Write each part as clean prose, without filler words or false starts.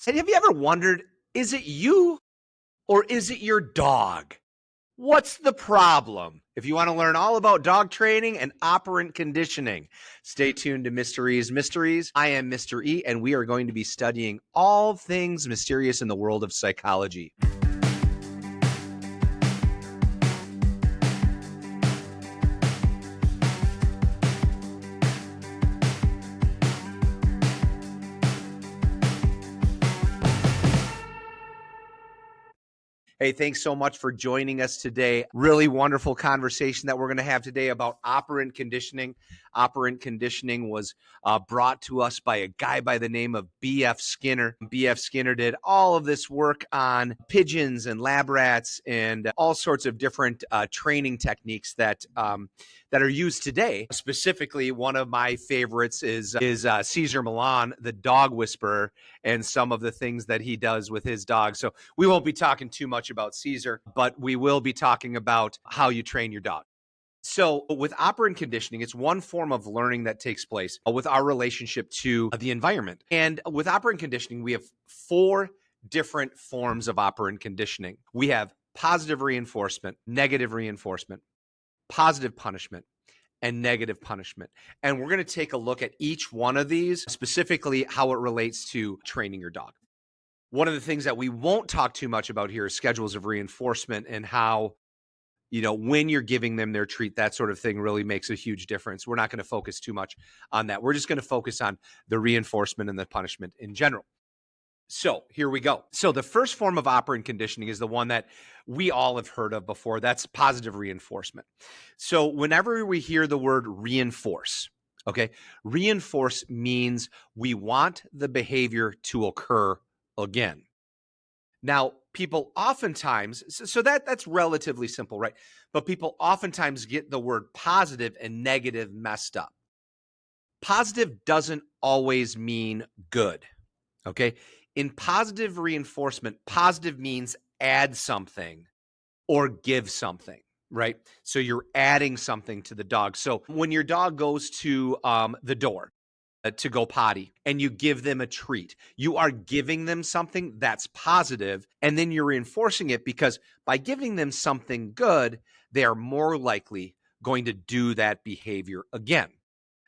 And have you ever wondered, is it you or is it your dog? What's the problem? If you want to learn all about dog training and operant conditioning, stay tuned to Mysteries Mysteries. I am Mr. E, and we are going to be studying all things mysterious in the world of psychology. Hey, thanks so much for joining us today. Really wonderful conversation that we're going to have today about operant conditioning. Operant conditioning was brought to us by a guy by the name of B.F. Skinner. B.F. Skinner did all of this work on pigeons and lab rats and all sorts of different training techniques that are used today. Specifically, one of my favorites is Cesar Millan, the dog whisperer, and some of the things that he does with his dog. So we won't be talking too much about Caesar, but we will be talking about how you train your dog. So with operant conditioning, it's one form of learning that takes place with our relationship to the environment. And with operant conditioning, we have 4 different forms of operant conditioning. We have positive reinforcement, negative reinforcement, positive punishment, and negative punishment. And we're going to take a look at each one of these, specifically how it relates to training your dog. One of the things that we won't talk too much about here is schedules of reinforcement and how, when you're giving them their treat, that sort of thing really makes a huge difference. We're not going to focus too much on that. We're just going to focus on the reinforcement and the punishment in general. So here we go. So the first form of operant conditioning is the one that we all have heard of before. That's positive reinforcement. So whenever we hear the word reinforce, reinforce means we want the behavior to occur again. Now, people oftentimes, so that's relatively simple, right? But people oftentimes get the word positive and negative messed up. Positive doesn't always mean good, okay? In positive reinforcement, positive means add something or give something, right? So you're adding something to the dog. So when your dog goes to the door to go potty and you give them a treat, you are giving them something that's positive, and then you're reinforcing it because by giving them something good, they are more likely going to do that behavior again.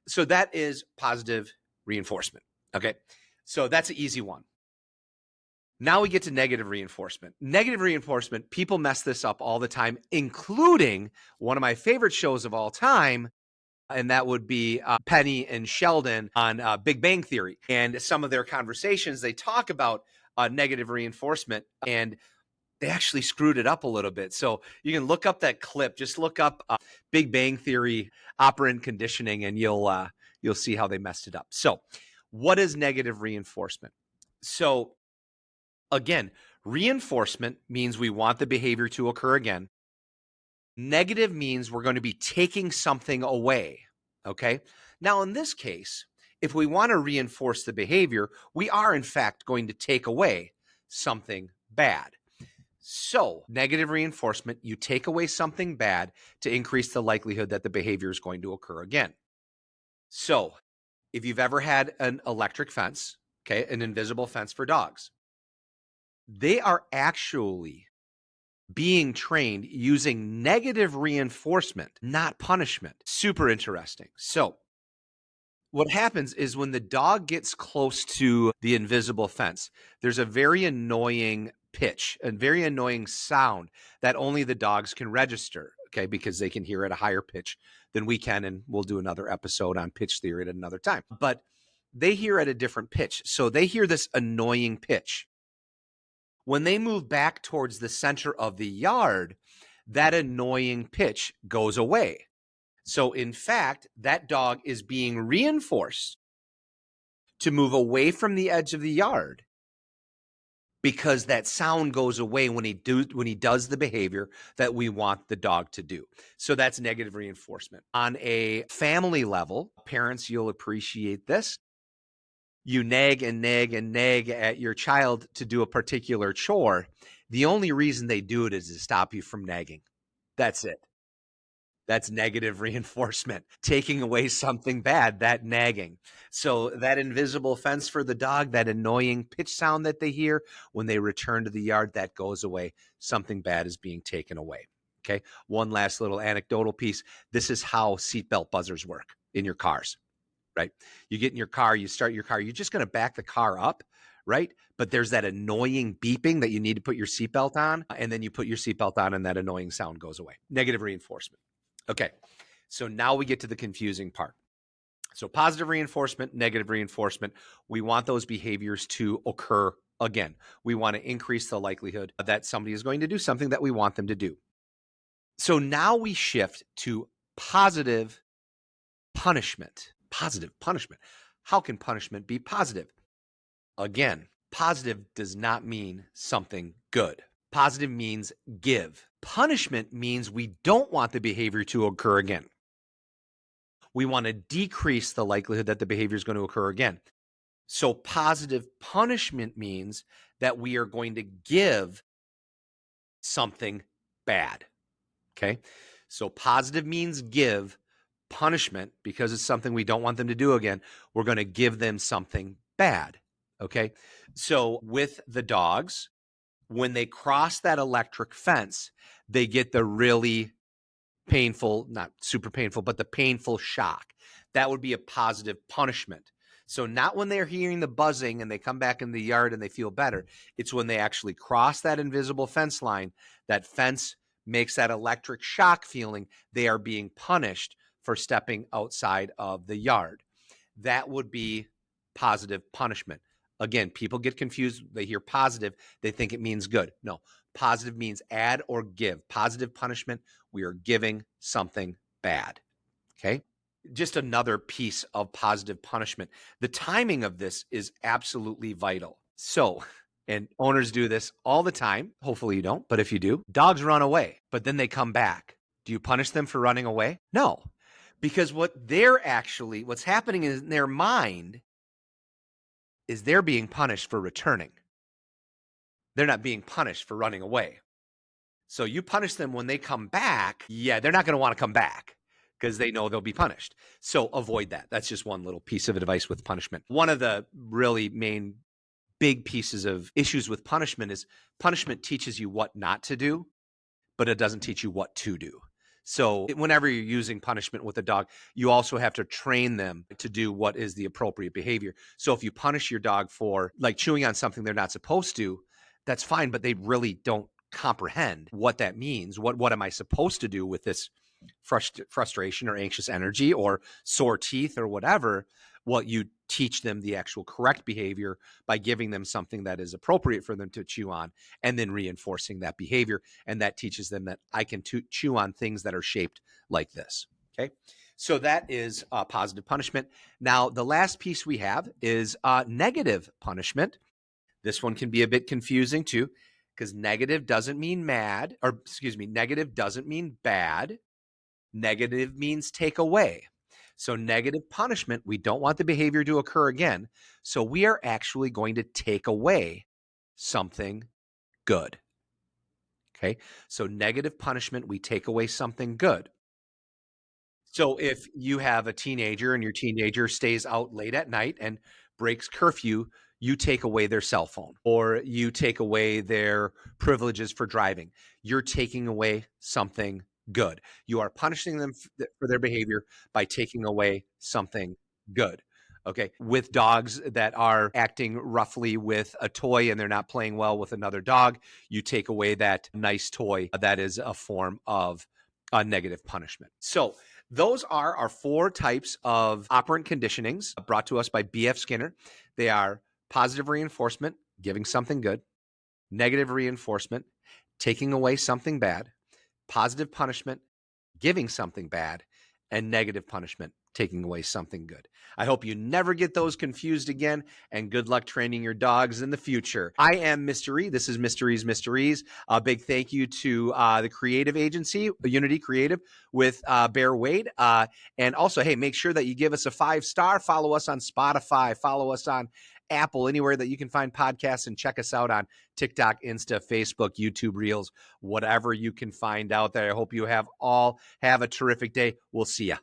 So that is positive reinforcement, okay? So that's an easy one. Now we get to negative reinforcement. Negative reinforcement, people mess this up all the time, including one of my favorite shows of all time, and that would be Penny and Sheldon on Big Bang Theory. And some of their conversations, they talk about negative reinforcement, and they actually screwed it up a little bit. So you can look up that clip. Just look up Big Bang Theory operant conditioning, and you'll see how they messed it up. So what is negative reinforcement? So again, reinforcement means we want the behavior to occur again. Negative means we're going to be taking something away, okay? Now, in this case, if we want to reinforce the behavior, we are, in fact, going to take away something bad. So, negative reinforcement, you take away something bad to increase the likelihood that the behavior is going to occur again. So, if you've ever had an electric fence, okay, an invisible fence for dogs, they are actually being trained using negative reinforcement, not punishment. Super interesting. So what happens is when the dog gets close to the invisible fence, there's a very annoying pitch, a very annoying sound that only the dogs can register, okay, because they can hear at a higher pitch than we can, and we'll do another episode on pitch theory at another time. But they hear at a different pitch. So they hear this annoying pitch. When they move back towards the center of the yard, that annoying pitch goes away. So in fact, that dog is being reinforced to move away from the edge of the yard because that sound goes away when he does the behavior that we want the dog to do. So that's negative reinforcement. On a family level, parents, you'll appreciate this. You nag and nag and nag at your child to do a particular chore. The only reason they do it is to stop you from nagging. That's it. That's negative reinforcement, taking away something bad, that nagging. So that invisible fence for the dog, that annoying pitch sound that they hear when they return to the yard, that goes away. Something bad is being taken away. Okay. One last little anecdotal piece. This is how seatbelt buzzers work in your cars, right? You get in your car, you start your car, you're just going to back the car up, right? But there's that annoying beeping that you need to put your seatbelt on, and then you put your seatbelt on and that annoying sound goes away. Negative reinforcement. Okay, so now we get to the confusing part. So positive reinforcement, negative reinforcement, we want those behaviors to occur again. We want to increase the likelihood that somebody is going to do something that we want them to do. So now we shift to positive punishment. Positive punishment. How can punishment be positive? Again, positive does not mean something good. Positive means give. Punishment means we don't want the behavior to occur again. We want to decrease the likelihood that the behavior is going to occur again. So positive punishment means that we are going to give something bad. Okay. So positive means give. Punishment, because it's something we don't want them to do again, we're going to give them something bad. Okay. So with the dogs, when they cross that electric fence, they get the really painful, not super painful, but the painful shock. That would be a positive punishment. So not when they're hearing the buzzing and they come back in the yard and they feel better. It's when they actually cross that invisible fence line, that fence makes that electric shock feeling. They are being punished for stepping outside of the yard. That would be positive punishment. Again, people get confused. They hear positive, they think it means good. No, positive means add or give. Positive punishment, we are giving something bad. Okay. Just another piece of positive punishment. The timing of this is absolutely vital. So, and owners do this all the time. Hopefully you don't, but if you do, dogs run away, but then they come back. Do you punish them for running away? No, because what's happening in their mind is they're being punished for returning. They're not being punished for running away. So you punish them when they come back. Yeah, they're not going to want to come back because they know they'll be punished. So avoid that. That's just one little piece of advice with punishment. One of the really main big pieces of issues with punishment is punishment teaches you what not to do, but it doesn't teach you what to do. So whenever you're using punishment with a dog, you also have to train them to do what is the appropriate behavior. So if you punish your dog for like chewing on something they're not supposed to, that's fine, but they really don't comprehend what that means. What am I supposed to do with this frustration or anxious energy or sore teeth or whatever? Well, you teach them the actual correct behavior by giving them something that is appropriate for them to chew on and then reinforcing that behavior. And that teaches them that I can chew on things that are shaped like this. Okay. So that is positive punishment. Now, the last piece we have is negative punishment. This one can be a bit confusing too, because negative doesn't mean negative doesn't mean bad. Negative means take away. So negative punishment, we don't want the behavior to occur again. So we are actually going to take away something good. Okay. So negative punishment, we take away something good. So if you have a teenager and your teenager stays out late at night and breaks curfew, you take away their cell phone or you take away their privileges for driving. You're taking away something good. You are punishing them for their behavior by taking away something good. Okay. With dogs that are acting roughly with a toy and they're not playing well with another dog, you take away that nice toy. That is a form of negative punishment. So those are our 4 types of operant conditionings brought to us by B.F. Skinner. They are positive reinforcement, giving something good; negative reinforcement, taking away something bad; positive punishment, giving something bad; and negative punishment, taking away something good. I hope you never get those confused again, and good luck training your dogs in the future. I am Mr. E. This is Mysteries Mysteries. A big thank you to the creative agency, Unity Creative, with Bear Wade. And also, hey, make sure that you give us a 5-star. Follow us on Spotify. Follow us on Apple, anywhere that you can find podcasts, and check us out on TikTok, Insta, Facebook, YouTube Reels, whatever you can find out there. I hope you have a terrific day. We'll see you.